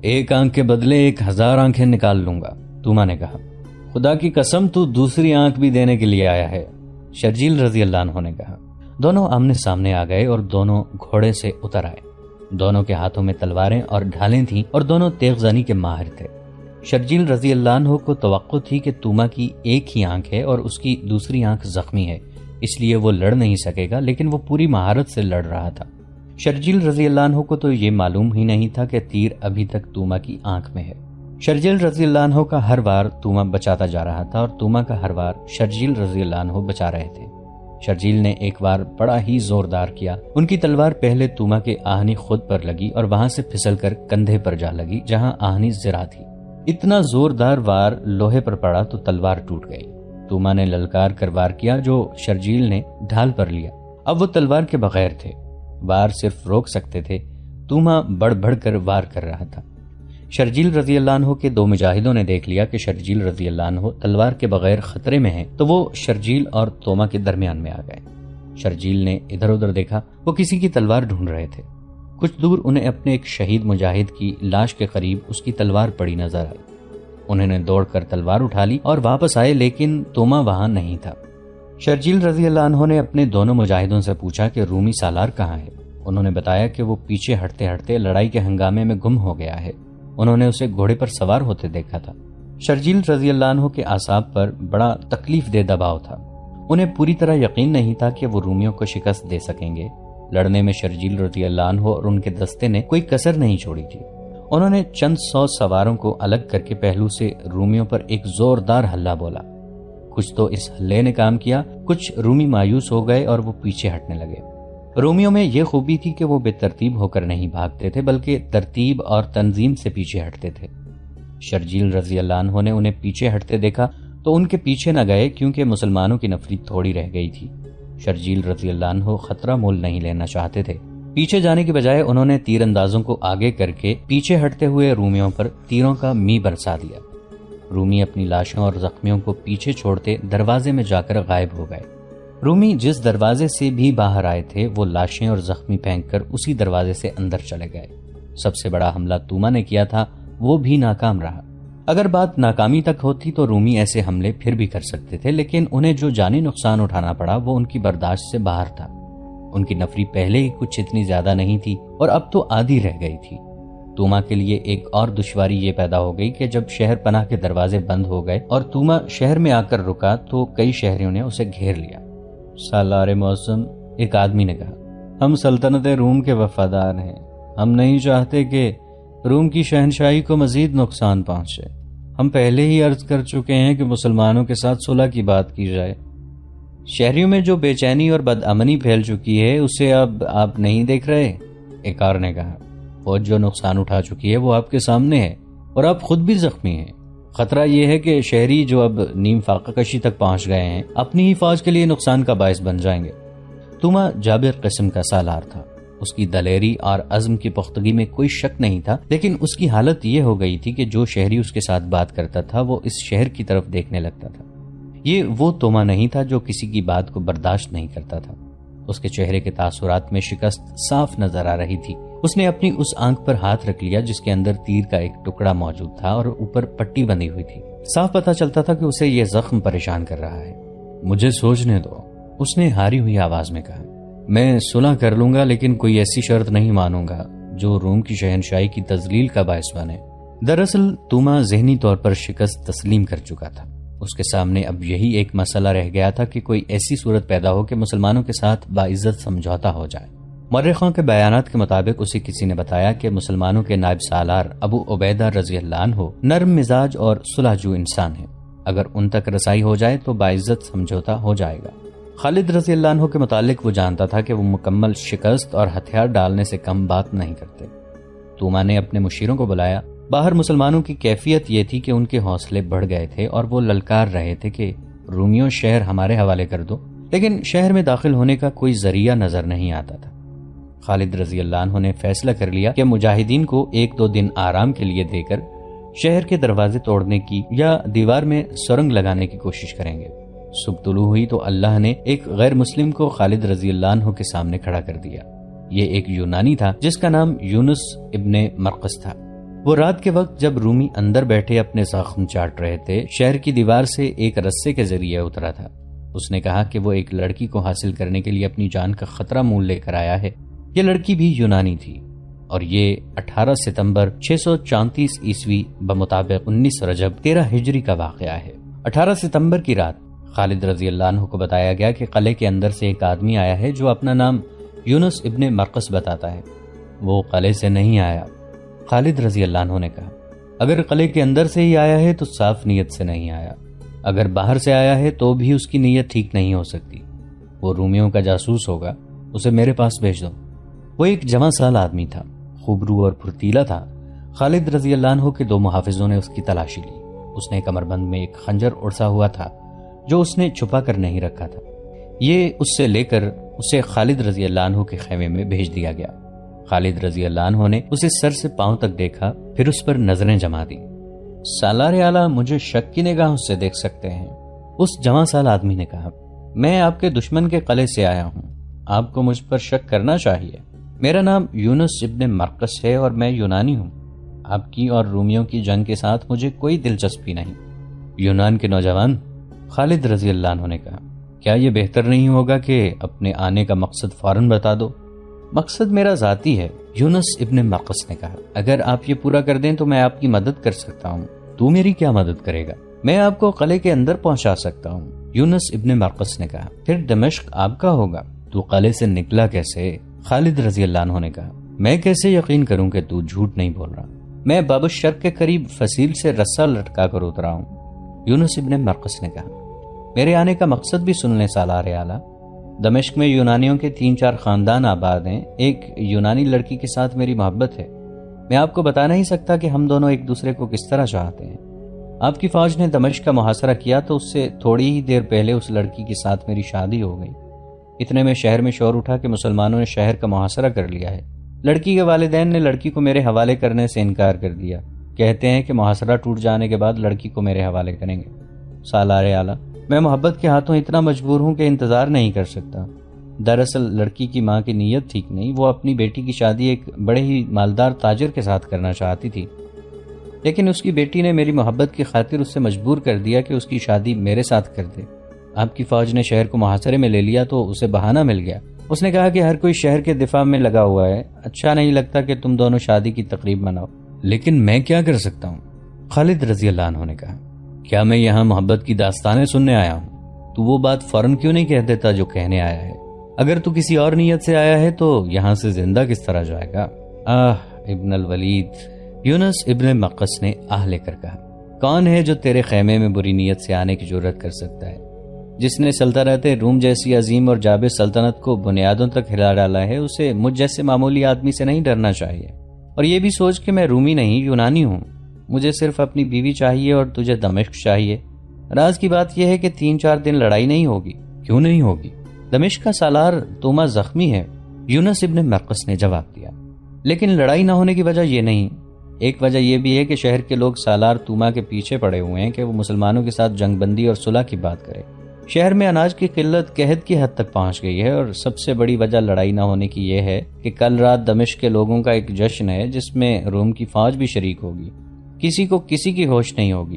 ایک آنکھ کے بدلے 1000 آنکھیں نکال لوں گا، توما نے کہا۔ خدا کی قسم تو دوسری آنکھ بھی دینے کے لیے آیا ہے، شرجیل رضی اللہ عنہ نے کہا۔ دونوں آمنے سامنے آ گئے اور دونوں گھوڑے سے اتر آئے۔ دونوں کے ہاتھوں میں تلواریں اور ڈھالیں تھیں اور دونوں تیغ زنی کے ماہر تھے۔ شرجیل رضی اللہ عنہ کو توقع تھی کہ توما کی ایک ہی آنکھ ہے اور اس کی دوسری آنکھ زخمی ہے، اس لیے وہ لڑ نہیں سکے گا، لیکن وہ پوری مہارت سے لڑ رہا تھا۔ شرجیل رضی اللہ عنہ کو تو یہ معلوم ہی نہیں تھا کہ تیر ابھی تک توما کی آنکھ میں ہے۔ شرجیل رضی اللہ عنہ کا ہر وار توما بچاتا جا رہا تھا اور توما کا ہر وار شرجیل رضی اللہ عنہ بچا رہے تھے۔ شرجیل نے ایک وار بڑا ہی زوردار کیا، ان کی تلوار پہلے توما کے آہنی خود پر لگی اور وہاں سے پھسل کر کندھے پر جا لگی جہاں آہنی زرا تھی۔ اتنا زوردار وار لوہے پر پڑا تو تلوار ٹوٹ گئی۔ توما نے للکار کر وار کیا جو شرجیل نے ڈھال پر لیا۔ اب وہ تلوار کے بغیر تھے، وار صرف روک سکتے تھے۔ توما بڑھ بڑھ کر وار کر رہا تھا۔ شرجیل رضی اللہ عنہ کے دو مجاہدوں نے دیکھ لیا کہ شرجیل رضی اللہ عنہ تلوار کے بغیر خطرے میں ہیں، تو وہ شرجیل اور توما کے درمیان میں آ گئے۔ شرجیل نے ادھر ادھر دیکھا، وہ کسی کی تلوار ڈھونڈ رہے تھے۔ کچھ دور انہیں اپنے ایک شہید مجاہد کی لاش کے قریب اس کی تلوار پڑی نظر آئی۔ انہوں نے دوڑ کر تلوار اٹھا لی اور واپس آئے، لیکن توما وہاں نہیں تھا۔ شرجیل رضی اللہ عنہ نے اپنے دونوں مجاہدوں سے پوچھا کہ رومی سالار کہاں ہے۔ انہوں نے بتایا کہ وہ پیچھے ہٹتے ہٹتے لڑائی کے ہنگامے میں گم ہو گیا ہے۔ انہوں نے اسے گھوڑے پر سوار ہوتے دیکھا تھا۔ شرجیل رضی اللہ عنہ کے اعصاب پر بڑا تکلیف دہ دباؤ تھا۔ انہیں پوری طرح یقین نہیں تھا کہ وہ رومیوں کو شکست دے سکیں گے۔ لڑنے میں شرجیل رضی اللہ عنہ اور ان کے دستے نے کوئی کسر نہیں چھوڑی تھی۔ انہوں نے چند 100 سواروں کو الگ کر کے پہلو سے رومیوں پر ایک زوردار حلہ بولا۔ کچھ تو اس حلے نے کام کیا، کچھ رومی مایوس ہو گئے اور وہ پیچھے ہٹنے لگے۔ رومیوں میں یہ خوبی تھی کہ وہ بے ترتیب ہو کر نہیں بھاگتے تھے، بلکہ ترتیب اور تنظیم سے پیچھے ہٹتے تھے۔ شرجیل رضی اللہ عنہ نے انہیں پیچھے ہٹتے دیکھا تو ان کے پیچھے نہ گئے، کیونکہ مسلمانوں کی نفری تھوڑی رہ گئی تھی۔ شرجیل رضی اللہ عنہ خطرہ مول نہیں لینا چاہتے تھے۔ پیچھے جانے کے بجائے انہوں نے تیر اندازوں کو آگے کر کے پیچھے ہٹتے ہوئے رومیوں پر تیروں کا می برسا دیا۔ رومی اپنی لاشوں اور زخمیوں کو پیچھے چھوڑتے دروازے میں جا کر غائب ہو گئے۔ رومی جس دروازے سے بھی باہر آئے تھے وہ لاشیں اور زخمی پھینک کر اسی دروازے سے اندر چلے گئے۔ سب سے بڑا حملہ توما نے کیا تھا، وہ بھی ناکام رہا۔ اگر بات ناکامی تک ہوتی تو رومی ایسے حملے پھر بھی کر سکتے تھے، لیکن انہیں جو جانی نقصان اٹھانا پڑا وہ ان کی برداشت سے باہر تھا۔ ان کی نفری پہلے ہی کچھ اتنی زیادہ نہیں تھی اور اب تو آدھی رہ گئی تھی۔ توما کے لیے ایک اور دشواری یہ پیدا ہو گئی کہ جب شہر پناہ کے دروازے بند ہو گئے اور توما شہر میں آ کر رکا تو کئی شہریوں نے اسے گھیر لیا۔ سالار معظم، ایک آدمی نے کہا، ہم سلطنت روم کے وفادار ہیں، ہم نہیں چاہتے کہ روم کی شہنشاہی کو مزید نقصان پہنچے۔ ہم پہلے ہی عرض کر چکے ہیں کہ مسلمانوں کے ساتھ صلح کی بات کی جائے۔ شہریوں میں جو بے چینی اور بدامنی پھیل چکی ہے اسے اب آپ نہیں دیکھ رہے؟ ایک اور نے کہا، فوج جو نقصان اٹھا چکی ہے وہ آپ کے سامنے ہے اور آپ خود بھی زخمی ہیں۔ خطرہ یہ ہے کہ شہری جو اب نیم فاقہ کشی تک پہنچ گئے ہیں اپنی ہی فوج کے لیے نقصان کا باعث بن جائیں گے۔ توما جابر قسم کا سالار تھا، اس کی دلیری اور عزم کی پختگی میں کوئی شک نہیں تھا، لیکن اس کی حالت یہ ہو گئی تھی کہ جو شہری اس کے ساتھ بات کرتا تھا وہ اس شہر کی طرف دیکھنے لگتا تھا۔ یہ وہ توما نہیں تھا جو کسی کی بات کو برداشت نہیں کرتا تھا۔ اس کے چہرے کے تاثرات میں شکست صاف نظر آ رہی تھی۔ اس نے اپنی اس آنکھ پر ہاتھ رکھ لیا جس کے اندر تیر کا ایک ٹکڑا موجود تھا اور اوپر پٹی بندھی ہوئی تھی۔ صاف پتہ چلتا تھا کہ اسے یہ زخم پریشان کر رہا ہے۔ مجھے سوچنے دو، اس نے ہاری ہوئی آواز میں کہا۔ میں صلح کر لوں گا لیکن کوئی ایسی شرط نہیں مانوں گا جو روم کی شہنشاہی کی تذلیل کا باعث بنے۔ دراصل توما ذہنی طور پر شکست تسلیم کر چکا تھا۔ اس کے سامنے اب یہی ایک مسئلہ رہ گیا تھا کہ کوئی ایسی صورت پیدا ہو کہ مسلمانوں کے ساتھ باعزت سمجھوتا ہو جائے۔ مورخوں کے بیانات کے مطابق اسے کسی نے بتایا کہ مسلمانوں کے نائب سالار ابو عبیدہ رضی اللہ عنہ نرم مزاج اور صلح جو انسان ہیں، اگر ان تک رسائی ہو جائے تو باعزت سمجھوتا ہو جائے گا۔ خالد رضی اللہ عنہ کے متعلق وہ جانتا تھا کہ وہ مکمل شکست اور ہتھیار ڈالنے سے کم بات نہیں کرتے۔ توما نے اپنے مشیروں کو بلایا۔ باہر مسلمانوں کی کیفیت یہ تھی کہ ان کے حوصلے بڑھ گئے تھے اور وہ للکار رہے تھے کہ رومیوں شہر ہمارے حوالے کر دو، لیکن شہر میں داخل ہونے کا کوئی ذریعہ نظر نہیں آتا تھا۔ خالد رضی اللہ عنہ نے فیصلہ کر لیا کہ مجاہدین کو 1-2 دن آرام کے لیے دے کر شہر کے دروازے توڑنے کی یا دیوار میں سرنگ لگانے کی کوشش کریں گے۔ صبح طلوع ہوئی تو اللہ نے ایک غیر مسلم کو خالد رضی اللہ عنہ کے سامنے کھڑا کر دیا۔ یہ ایک یونانی تھا جس کا نام یونس ابن مرقس تھا۔ وہ رات کے وقت جب رومی اندر بیٹھے اپنے زخم چاٹ رہے تھے، شہر کی دیوار سے ایک رسے کے ذریعے اترا تھا۔ اس نے کہا کہ وہ ایک لڑکی کو حاصل کرنے کے لیے اپنی جان کا خطرہ مول لے کر آیا ہے۔ یہ لڑکی بھی یونانی تھی اور یہ 18 ستمبر 634 عیسوی بمطابق 19 رجب 13 ہجری کا واقعہ ہے۔ 18 ستمبر کی رات خالد رضی اللہ عنہ کو بتایا گیا کہ قلعے کے اندر سے ایک آدمی آیا ہے جو اپنا نام یونس ابن مرقس بتاتا ہے۔ وہ قلعے سے نہیں آیا۔ خالد رضی اللہ عنہ نے کہا، اگر قلعے کے اندر سے ہی آیا ہے تو صاف نیت سے نہیں آیا، اگر باہر سے آیا ہے تو بھی اس کی نیت ٹھیک نہیں ہو سکتی۔ وہ رومیوں کا جاسوس ہوگا، اسے میرے پاس بھیج دو۔ وہ ایک جوان سال آدمی تھا، خوبرو اور پھرتیلا تھا۔ خالد رضی اللہ عنہ کے 2 محافظوں نے اس کی تلاشی لی۔ اس نے کمر بند میں ایک خنجر اڑسا ہوا تھا جو اس نے چھپا کر نہیں رکھا تھا۔ یہ اس سے لے کر اسے خالد رضی اللہ عنہ کے خیمے میں بھیج دیا گیا۔ خالد رضی اللہ عنہ نے اسے سر سے پاؤں تک دیکھا، پھر اس پر نظریں جما دی۔ سالار اعلیٰ مجھے شک کی نگاہوں سے دیکھ سکتے ہیں، اس جوان سال آدمی نے کہا۔ میں آپ کے دشمن کے قلعے سے آیا ہوں، آپ کو مجھ پر شک کرنا چاہیے۔ میرا نام یونس ابن مرقس ہے اور میں یونانی ہوں۔ آپ کی اور رومیوں کی جنگ کے ساتھ مجھے کوئی دلچسپی نہیں۔ یونان کے نوجوان، خالد رضی اللہ عنہ نے کہا، کیا یہ بہتر نہیں ہوگا کہ اپنے آنے کا مقصد فوراً بتا دو؟ مقصد میرا ذاتی ہے، یونس ابن مرقس نے کہا۔ اگر آپ یہ پورا کر دیں تو میں آپ کی مدد کر سکتا ہوں۔ تو میری کیا مدد کرے گا؟ میں آپ کو قلعے کے اندر پہنچا سکتا ہوں، یونس ابن مرقس نے کہا۔ پھر دمشق آپ کا ہوگا، تو قلعے سے نکلا کیسے؟ خالد رضی اللہ عنہ نے کہا، میں کیسے یقین کروں کہ تو جھوٹ نہیں بول رہا؟ میں باب الشرق کے قریب فصیل سے رسا لٹکا کر اترا ہوں، یونس ابن مرقس نے کہا۔ میرے آنے کا مقصد بھی سن لیں سالار اعلیٰ۔ دمشق میں یونانیوں کے 3-4 خاندان آباد ہیں، ایک یونانی لڑکی کے ساتھ میری محبت ہے۔ میں آپ کو بتا نہیں سکتا کہ ہم دونوں ایک دوسرے کو کس طرح چاہتے ہیں۔ آپ کی فوج نے دمشق کا محاصرہ کیا تو اس سے تھوڑی ہی دیر پہلے اس لڑکی کے ساتھ میری شادی ہو گئی۔ اتنے میں شہر میں شور اٹھا کہ مسلمانوں نے شہر کا محاصرہ کر لیا ہے۔ لڑکی کے والدین نے لڑکی کو میرے حوالے کرنے سے انکار کر دیا، کہتے ہیں کہ محاصرہ ٹوٹ جانے کے بعد لڑکی کو میرے حوالے کریں گے۔ سالار اعلیٰ، میں محبت کے ہاتھوں اتنا مجبور ہوں کہ انتظار نہیں کر سکتا۔ دراصل لڑکی کی ماں کی نیت ٹھیک نہیں، وہ اپنی بیٹی کی شادی ایک بڑے ہی مالدار تاجر کے ساتھ کرنا چاہتی تھی، لیکن اس کی بیٹی نے میری محبت کی خاطر اس سے مجبور کر دیا کہ اس کی شادی میرے ساتھ کر دے۔ آپ کی فوج نے شہر کو محاصرے میں لے لیا تو اسے بہانہ مل گیا۔ اس نے کہا کہ ہر کوئی شہر کے دفاع میں لگا ہوا ہے، اچھا نہیں لگتا کہ تم دونوں شادی کی تقریب مناؤ۔ لیکن میں کیا کر سکتا ہوں؟ خالد رضی اللہ عنہ نے کہا، کیا میں یہاں محبت کی داستانیں سننے آیا ہوں؟ تو وہ بات فوراً کیوں نہیں کہہ دیتا جو کہنے آیا ہے؟ اگر تو کسی اور نیت سے آیا ہے تو یہاں سے زندہ کس طرح جائے گا؟ ابن الولید، یونس ابن مرقس نے لے کر کہا، کون ہے جو تیرے خیمے میں بری نیت سے آنے کی جرت کر سکتا ہے؟ جس نے سلطنت روم جیسی عظیم اور جابر سلطنت کو بنیادوں تک ہلا ڈالا ہے، اسے مجھ جیسے معمولی آدمی سے نہیں ڈرنا چاہیے۔ اور یہ بھی سوچ کہ میں رومی نہیں یونانی ہوں، مجھے صرف اپنی بیوی چاہیے اور تجھے دمشق چاہیے۔ راز کی بات یہ ہے کہ 3-4 دن لڑائی نہیں ہوگی۔ کیوں نہیں ہوگی؟ دمشق کا سالار توما زخمی ہے، یونس ابن مرقس نے جواب دیا۔ لیکن لڑائی نہ ہونے کی وجہ یہ نہیں، ایک وجہ یہ بھی ہے کہ شہر کے لوگ سالار توما کے پیچھے پڑے ہوئے ہیں کہ وہ مسلمانوں کے ساتھ جنگ بندی اور صلح کی بات کرے۔ شہر میں اناج کی قلت قحط کی حد تک پہنچ گئی ہے، اور سب سے بڑی وجہ لڑائی نہ ہونے کی یہ ہے کہ کل رات دمشق کے لوگوں کا ایک جشن ہے جس میں روم کی فوج بھی شریک ہوگی۔ کسی کو کسی کی ہوش نہیں ہوگی۔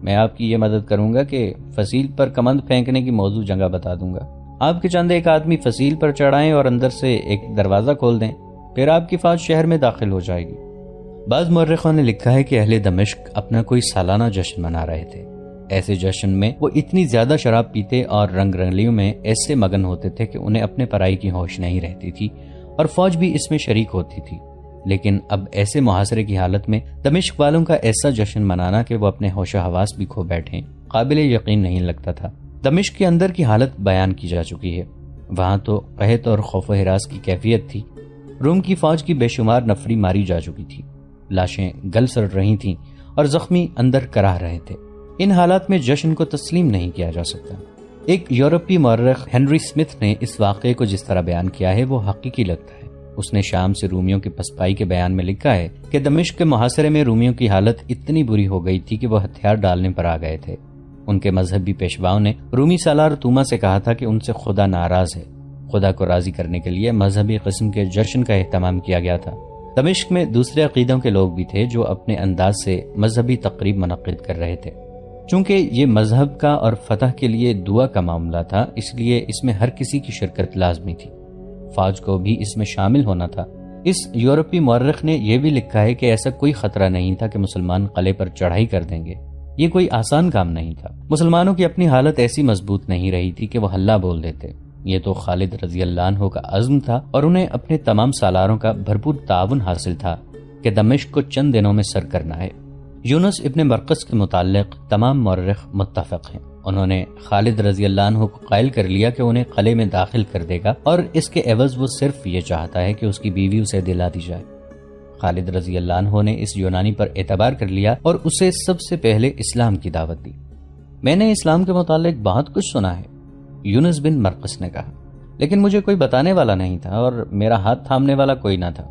میں آپ کی یہ مدد کروں گا کہ فصیل پر کمند پھینکنے کی موضوع جگہ بتا دوں گا۔ آپ کے چند ایک آدمی فصیل پر چڑھائیں اور اندر سے ایک دروازہ کھول دیں، پھر آپ کی فوج شہر میں داخل ہو جائے گی۔ بعض مورخوں نے لکھا ہے کہ اہل دمشق اپنا کوئی سالانہ جشن منا رہے تھے۔ ایسے جشن میں وہ اتنی زیادہ شراب پیتے اور رنگ رنگلیوں میں ایسے مگن ہوتے تھے کہ انہیں اپنے پرائی کی ہوش نہیں رہتی تھی، اور فوج بھی اس میں شریک ہوتی تھی۔ لیکن اب ایسے محاصرے کی حالت میں دمشق والوں کا ایسا جشن منانا کہ وہ اپنے ہوش و حواس بھی کھو بیٹھیں، قابل یقین نہیں لگتا تھا۔ دمشق کے اندر کی حالت بیان کی جا چکی ہے۔ وہاں تو قحط اور خوف و ہراس کی کیفیت تھی۔ روم کی فوج کی بے شمار نفری ماری جا چکی تھی، لاشیں گل سڑ رہی تھیں اور زخمی اندر کراہ رہے تھے۔ ان حالات میں جشن کو تسلیم نہیں کیا جا سکتا۔ ایک یورپی مورخ ہنری سمتھ نے اس واقعے کو جس طرح بیان کیا ہے وہ حقیقی لگتا ہے۔ اس نے شام سے رومیوں کی پسپائی کے بیان میں لکھا ہے کہ دمشق کے محاصرے میں رومیوں کی حالت اتنی بری ہو گئی تھی کہ وہ ہتھیار ڈالنے پر آ گئے تھے۔ ان کے مذہبی پیشواؤں نے رومی سالار توما سے کہا تھا کہ ان سے خدا ناراض ہے۔ خدا کو راضی کرنے کے لیے مذہبی قسم کے جشن کا اہتمام کیا گیا تھا۔ دمشق میں دوسرے عقیدوں کے لوگ بھی تھے جو اپنے انداز سے مذہبی تقریب منعقد کر رہے تھے۔ چونکہ یہ مذہب کا اور فتح کے لیے دعا کا معاملہ تھا، اس لیے اس میں ہر کسی کی شرکت لازمی تھی۔ فوج کو بھی اس میں شامل ہونا تھا۔ اس یورپی مورخ نے یہ بھی لکھا ہے کہ ایسا کوئی خطرہ نہیں تھا کہ مسلمان قلعے پر چڑھائی کر دیں گے۔ یہ کوئی آسان کام نہیں تھا۔ مسلمانوں کی اپنی حالت ایسی مضبوط نہیں رہی تھی کہ وہ ہلہ بول دیتے۔ یہ تو خالد رضی اللہ عنہ کا عزم تھا اور انہیں اپنے تمام سالاروں کا بھرپور تعاون حاصل تھا کہ دمشق کو چند دنوں میں سر کرنا ہے۔ یونس ابن مرقس کے متعلق تمام مورخ متفق ہیں۔ انہوں نے خالد رضی اللہ عنہ کو قائل کر لیا کہ انہیں قلعے میں داخل کر دے گا اور اس کے عوض وہ صرف یہ چاہتا ہے کہ اس کی بیوی اسے دلا دی جائے۔ خالد رضی اللہ عنہ نے اس یونانی پر اعتبار کر لیا اور اسے سب سے پہلے اسلام کی دعوت دی۔ میں نے اسلام کے متعلق بہت کچھ سنا ہے، یونس بن مرقس نے کہا، لیکن مجھے کوئی بتانے والا نہیں تھا اور میرا ہاتھ تھامنے والا کوئی نہ تھا۔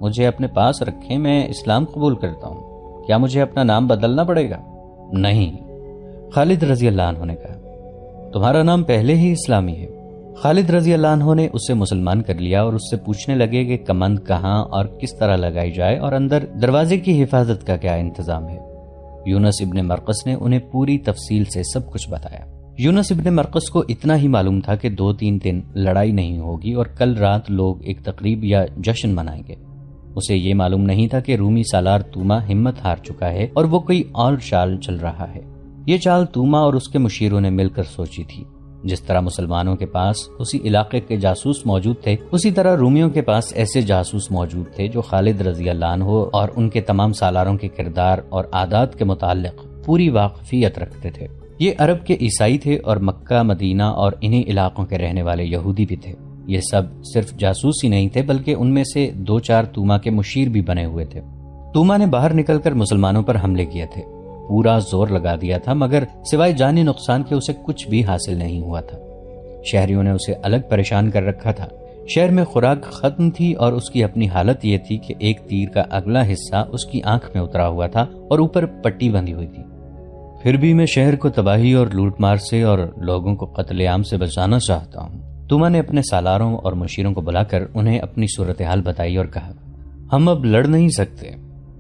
مجھے اپنے پاس رکھیں، میں اسلام قبول کرتا ہوں۔ کیا مجھے اپنا نام بدلنا پڑے گا؟ نہیں، خالد رضی اللہ عنہ نے کہا، تمہارا نام پہلے ہی اسلامی ہے۔ خالد رضی اللہ عنہ نے اسے مسلمان کر لیا اور اس سے پوچھنے لگے کہ کمند کہاں اور کس طرح لگائی جائے اور اندر دروازے کی حفاظت کا کیا انتظام ہے۔ یونس ابن مرقس نے انہیں پوری تفصیل سے سب کچھ بتایا۔ یونس ابن مرقس کو اتنا ہی معلوم تھا کہ 2-3 دن لڑائی نہیں ہوگی اور کل رات لوگ ایک تقریب یا جشن منائیں گے۔ اسے یہ معلوم نہیں تھا کہ رومی سالار توما ہمت ہار چکا ہے اور وہ کوئی اور چال چل رہا ہے۔ یہ چال توما اور اس کے مشیروں نے مل کر سوچی تھی۔ جس طرح مسلمانوں کے پاس اسی علاقے کے جاسوس موجود تھے، اسی طرح رومیوں کے پاس ایسے جاسوس موجود تھے جو خالد رضی اللہ عنہ اور ان کے تمام سالاروں کے کردار اور عادات کے متعلق پوری واقفیت رکھتے تھے۔ یہ عرب کے عیسائی تھے اور مکہ، مدینہ اور انہی علاقوں کے رہنے والے یہودی بھی تھے۔ یہ سب صرف جاسوس ہی نہیں تھے بلکہ ان میں سے 2-4 توما کے مشیر بھی بنے ہوئے تھے۔ توما نے باہر نکل کر مسلمانوں پر حملے کیے تھے، پورا زور لگا دیا تھا، مگر سوائے جانی نقصان کے اسے کچھ بھی حاصل نہیں ہوا تھا۔ شہریوں نے اسے الگ پریشان کر رکھا تھا۔ شہر میں خوراک ختم تھی اور اس کی اپنی حالت یہ تھی کہ ایک تیر کا اگلا حصہ اس کی آنکھ میں اترا ہوا تھا اور اوپر پٹی بندھی ہوئی تھی۔ پھر بھی میں شہر کو تباہی اور لوٹ مار سے اور لوگوں کو قتل عام سے بچانا چاہتا ہوں۔ توما نے اپنے سالاروں اور مشیروں کو بلا کر انہیں اپنی صورتحال بتائی اور کہا، ہم اب لڑ نہیں سکتے،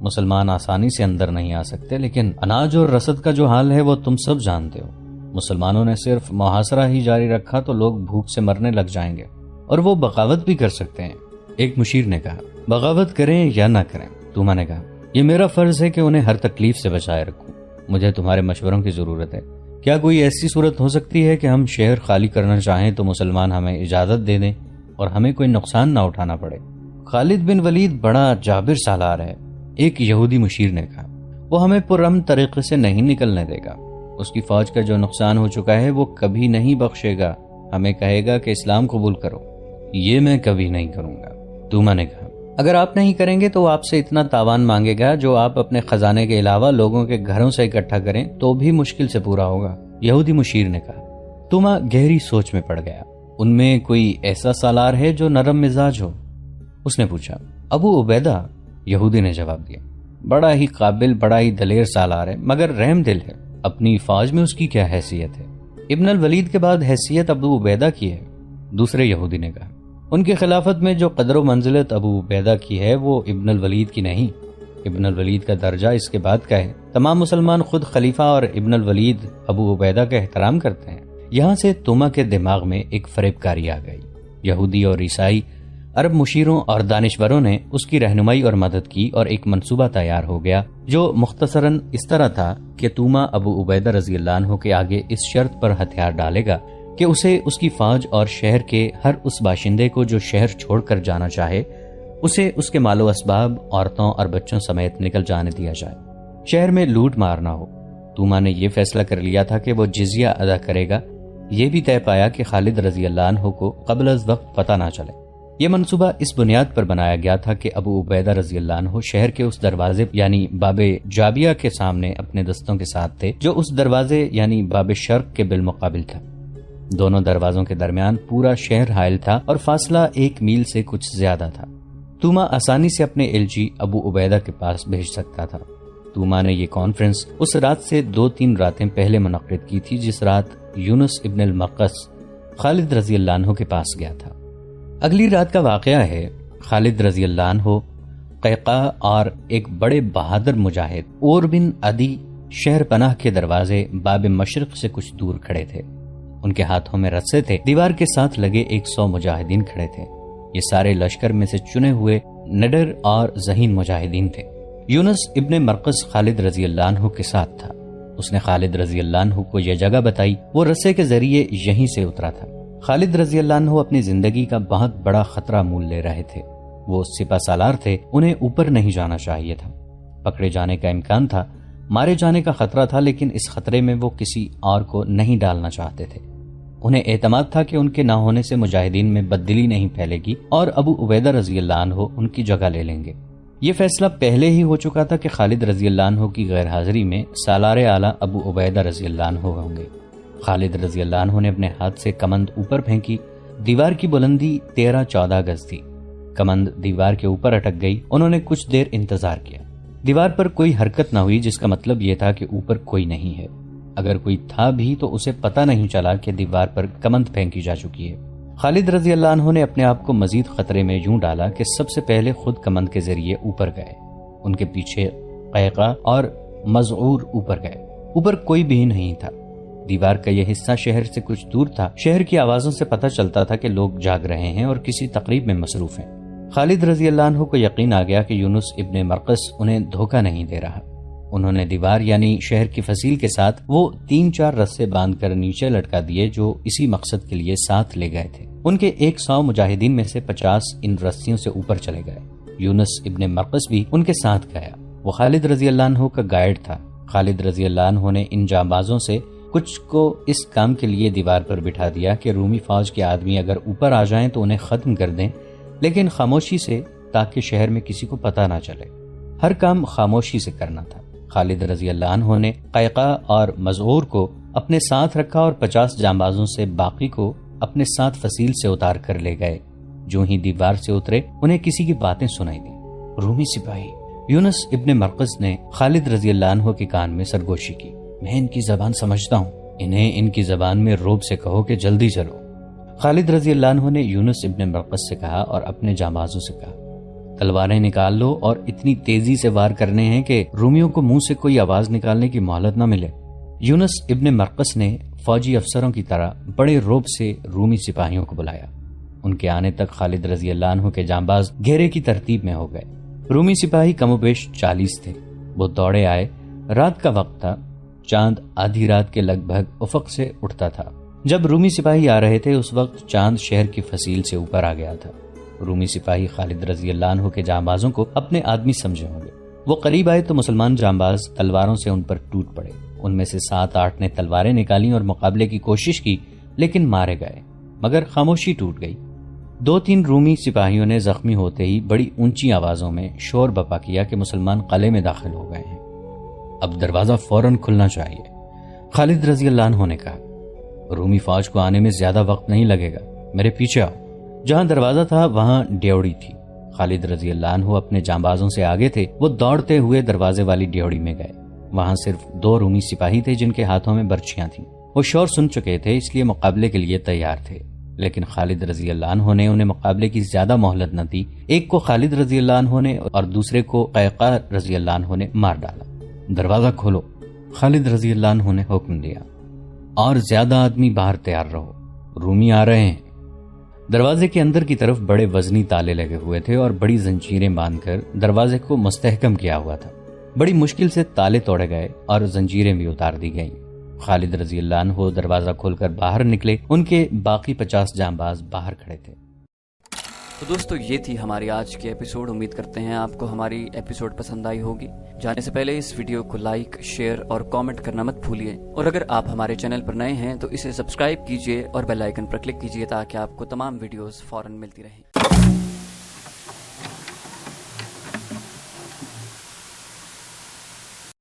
مسلمان آسانی سے اندر نہیں آ سکتے، لیکن اناج اور رسد کا جو حال ہے وہ تم سب جانتے ہو۔ مسلمانوں نے صرف محاصرہ ہی جاری رکھا تو لوگ بھوک سے مرنے لگ جائیں گے اور وہ بغاوت بھی کر سکتے ہیں۔ ایک مشیر نے کہا، بغاوت کریں یا نہ کریں؟ توما نے کہا، یہ میرا فرض ہے کہ انہیں ہر تکلیف سے بچائے رکھوں۔ مجھے تمہارے مشوروں کی ضرورت ہے۔ کیا کوئی ایسی صورت ہو سکتی ہے کہ ہم شہر خالی کرنا چاہیں تو مسلمان ہمیں اجازت دے دیں اور ہمیں کوئی نقصان نہ اٹھانا پڑے؟ خالد بن ولید بڑا جابر سالار ہے، ایک یہودی مشیر نے کہا، وہ ہمیں پرامن طریقے سے نہیں نکلنے دے گا۔ اس کی فوج کا جو نقصان ہو چکا ہے وہ کبھی نہیں بخشے گا، ہمیں کہے گا کہ اسلام قبول کرو۔ یہ میں کبھی نہیں کروں گا، توما نے کہا۔ اگر آپ نہیں کریں گے تو آپ سے اتنا تاوان مانگے گا جو آپ اپنے خزانے کے علاوہ لوگوں کے گھروں سے اکٹھا کریں تو بھی مشکل سے پورا ہوگا، یہودی مشیر نے کہا۔ توما گہری سوچ میں پڑ گیا۔ ان میں کوئی ایسا سالار ہے جو نرم مزاج ہو؟ اس نے پوچھا۔ ابو عبیدہ، یہودی نے جواب دیا، بڑا ہی قابل، بڑا ہی دلیر سالار ہے، مگر رحم دل ہے۔ اپنی فوج میں اس کی کیا حیثیت ہے؟ ابن الولید کے بعد حیثیت ابو عبیدہ کی ہے، دوسرے یہودی نے کہا۔ ان کی خلافت میں جو قدر و منزلت ابو عبیدہ کی ہے وہ ابن الولید کی نہیں۔ ابن الولید کا درجہ اس کے بعد کا ہے۔ تمام مسلمان خود خلیفہ اور ابن الولید ابو عبیدہ کا احترام کرتے ہیں۔ یہاں سے توما کے دماغ میں ایک فریب کاری آ گئی۔ یہودی اور عیسائی عرب مشیروں اور دانشوروں نے اس کی رہنمائی اور مدد کی اور ایک منصوبہ تیار ہو گیا جو مختصراً اس طرح تھا کہ توما ابو عبیدہ رضی اللہ عنہ کے آگے اس شرط پر ہتھیار ڈالے گا کہ اسے اس کی فوج اور شہر کے ہر اس باشندے کو جو شہر چھوڑ کر جانا چاہے، اسے اس کے مال و اسباب، عورتوں اور بچوں سمیت نکل جانے دیا جائے۔ شہر میں لوٹ مار نہ ہو۔ توما نے یہ فیصلہ کر لیا تھا کہ وہ جزیہ ادا کرے گا۔ یہ بھی طے پایا کہ خالد رضی اللہ عنہ کو قبل از وقت پتہ نہ چلے۔ یہ منصوبہ اس بنیاد پر بنایا گیا تھا کہ ابو عبیدہ رضی اللہ عنہ شہر کے اس دروازے یعنی باب جابیہ کے سامنے اپنے دستوں کے ساتھ تھے جو اس دروازے یعنی باب شرق کے بالمقابل تھا۔ دونوں دروازوں کے درمیان پورا شہر حائل تھا اور فاصلہ 1 میل سے کچھ زیادہ تھا۔ توما آسانی سے اپنے ایلچی ابو عبیدہ کے پاس بھیج سکتا تھا۔ توما نے یہ کانفرنس اس رات سے 2-3 راتیں پہلے منعقد کی تھی جس رات یونس ابن المرقس خالد رضی اللہ عنہ کے پاس گیا تھا۔ اگلی رات کا واقعہ ہے۔ خالد رضی اللہ عنہ قیقاع اور ایک بڑے بہادر مجاہد اور بن عدی شہر پناہ کے دروازے باب مشرق سے کچھ دور کھڑے تھے۔ ان کے ہاتھوں میں رسے تھے، دیوار کے ساتھ لگے 100 مجاہدین کھڑے تھے۔ یہ سارے لشکر میں سے چنے ہوئے نڈر اور ذہین مجاہدین تھے۔ یونس ابن مرقس خالد رضی اللہ عنہ کے ساتھ تھا۔ اس نے خالد رضی اللہ عنہ کو یہ جگہ بتائی، وہ رسے کے ذریعے یہیں سے اترا تھا۔ خالد رضی اللہ عنہ اپنی زندگی کا بہت بڑا خطرہ مول لے رہے تھے۔ وہ سپہ سالار تھے، انہیں اوپر نہیں جانا چاہیے تھا۔ پکڑے جانے کا امکان تھا، مارے جانے کا خطرہ تھا، لیکن اس خطرے میں وہ کسی اور کو نہیں ڈالنا چاہتے تھے۔ انہیں اعتماد تھا کہ ان کے نہ ہونے سے مجاہدین میں بددلی نہیں پھیلے گی اور ابو عبیدہ رضی اللہ عنہ ان کی جگہ لے لیں گے۔ یہ فیصلہ پہلے ہی ہو چکا تھا کہ خالد رضی اللہ عنہ کی غیر حاضری میں سالار اعلیٰ ابو عبیدہ رضی اللہ عنہ ہوں گے۔ خالد رضی اللہ عنہ نے اپنے ہاتھ سے کمند اوپر پھینکی۔ دیوار کی بلندی 13-14 گز تھی۔ کمند دیوار کے اوپر اٹک گئی۔ انہوں نے کچھ دیر انتظار کیا۔ دیوار پر کوئی حرکت نہ ہوئی، جس کا مطلب یہ تھا کہ اوپر کوئی نہیں ہے۔ اگر کوئی تھا بھی تو اسے پتہ نہیں چلا کہ دیوار پر کمند پھینکی جا چکی ہے۔ خالد رضی اللہ عنہ نے اپنے آپ کو مزید خطرے میں یوں ڈالا کہ سب سے پہلے خود کمند کے ذریعے اوپر گئے۔ ان کے پیچھے قیقاع اور مزعور اوپر گئے۔ اوپر کوئی بھی نہیں تھا۔ دیوار کا یہ حصہ شہر سے کچھ دور تھا۔ شہر کی آوازوں سے پتہ چلتا تھا کہ لوگ جاگ رہے ہیں اور کسی تقریب میں مصروف ہیں۔ خالد رضی اللہ عنہ کو یقین آ گیا کہ یونس ابن مرقس انہیں دھوکہ نہیں دے رہا۔ انہوں نے دیوار یعنی شہر کی فصیل کے ساتھ وہ 3-4 رسے باندھ کر نیچے لٹکا دیے جو اسی مقصد کے لیے ساتھ لے گئے تھے۔ ان کے 100 مجاہدین میں سے 50 ان رسیوں سے اوپر چلے گئے۔ یونس ابن مرقس بھی ان کے ساتھ گیا۔ وہ خالد رضی اللہ عنہ کا گائیڈ تھا۔ خالد رضی اللہ عنہ نے ان جانبازوں سے کچھ کو اس کام کے لیے دیوار پر بٹھا دیا کہ رومی فوج کے آدمی اگر اوپر آ جائیں تو انہیں ختم کر دیں، لیکن خاموشی سے، تاکہ شہر میں کسی کو پتہ نہ چلے۔ ہر کام خاموشی سے کرنا تھا۔ خالد رضی اللہ عنہ نے قیقاع اور مزعور کو اپنے ساتھ رکھا اور 50 جانبازوں سے باقی کو اپنے ساتھ فصیل سے اتار کر لے گئے۔ جو ہی دیوار سے اترے انہیں کسی کی باتیں سنائی دیں۔ رومی سپاہی یونس ابن مرقس نے خالد رضی اللہ عنہ کے کان میں سرگوشی کی، میں ان کی زبان سمجھتا ہوں، انہیں ان کی زبان میں روب سے کہو کہ جلدی چلو۔ خالد رضی اللہ عنہ نے یونس ابن مرقس سے کہا اور اپنے جانبازوں سے کہا، تلواریں نکال لو اور اتنی تیزی سے وار کرنے ہیں کہ رومیوں کو منہ سے کوئی آواز نکالنے کی مہلت نہ ملے۔ یونس ابن مرقس نے فوجی افسروں کی طرح بڑے روب سے رومی سپاہیوں کو بلایا۔ ان کے آنے تک خالد رضی اللہ عنہ کے جانباز گھیرے کی ترتیب میں ہو گئے۔ رومی سپاہی کم و بیش 40 تھے۔ وہ دوڑے آئے۔ رات کا وقت تھا۔ چاند آدھی رات کے لگ بھگ افق سے اٹھتا تھا۔ جب رومی سپاہی آ رہے تھے اس وقت چاند شہر کی فصیل سے اوپر آ گیا تھا۔ رومی سپاہی خالد رضی اللہ عنہ کے جانبازوں کو اپنے آدمی سمجھے ہوں گے۔ وہ قریب آئے تو مسلمان جانباز تلواروں سے ان پر ٹوٹ پڑے۔ ان میں سے 7-8 نے تلواریں نکالیں اور مقابلے کی کوشش کی، لیکن مارے گئے، مگر خاموشی ٹوٹ گئی۔ 2-3 رومی سپاہیوں نے زخمی ہوتے ہی بڑی اونچی آوازوں میں شور بپا کیا کہ مسلمان قلعے میں داخل ہو گئے ہیں، اب دروازہ فوراً کھلنا چاہیے۔ خالد رضی اللہ عنہ نے کہا، رومی فوج کو آنے میں زیادہ وقت نہیں لگے گا، میرے پیچھے آؤ۔ جہاں دروازہ تھا وہاں ڈیوڑی تھی۔ خالد رضی اللہ عنہ اپنے جانبازوں سے آگے تھے۔ وہ دوڑتے ہوئے دروازے والی ڈیوڑی میں گئے۔ وہاں صرف 2 رومی سپاہی تھے جن کے ہاتھوں میں برچیاں تھیں۔ وہ شور سن چکے تھے، اس لیے مقابلے کے لیے تیار تھے، لیکن خالد رضی اللہ عنہ نے انہیں مقابلے کی زیادہ مہلت نہ دی۔ ایک کو خالد رضی اللہ عنہ نے اور دوسرے کو قیقاع رضی اللہ عنہ نے مار ڈالا۔ دروازہ کھولو، خالد رضی اللہ عنہ نے حکم دیا، اور زیادہ آدمی باہر تیار رہو، رومی آ رہے ہیں۔ دروازے کے اندر کی طرف بڑے وزنی تالے لگے ہوئے تھے اور بڑی زنجیریں باندھ کر دروازے کو مستحکم کیا ہوا تھا۔ بڑی مشکل سے تالے توڑے گئے اور زنجیریں بھی اتار دی گئیں۔ خالد رضی اللہ عنہ دروازہ کھول کر باہر نکلے۔ ان کے باقی 50 جانباز باہر کھڑے تھے۔ تو دوستو یہ تھی ہماری آج کی ایپیسوڈ۔ امید کرتے ہیں آپ کو ہماری ایپیسوڈ پسند آئی ہوگی۔ جانے سے پہلے اس ویڈیو کو لائک، شیئر اور کامنٹ کرنا مت بھولیے، اور اگر آپ ہمارے چینل پر نئے ہیں تو اسے سبسکرائب کیجیے اور بیل آئیکن پر کلک کیجیے تاکہ آپ کو تمام ویڈیوز فوراً ملتی رہیں۔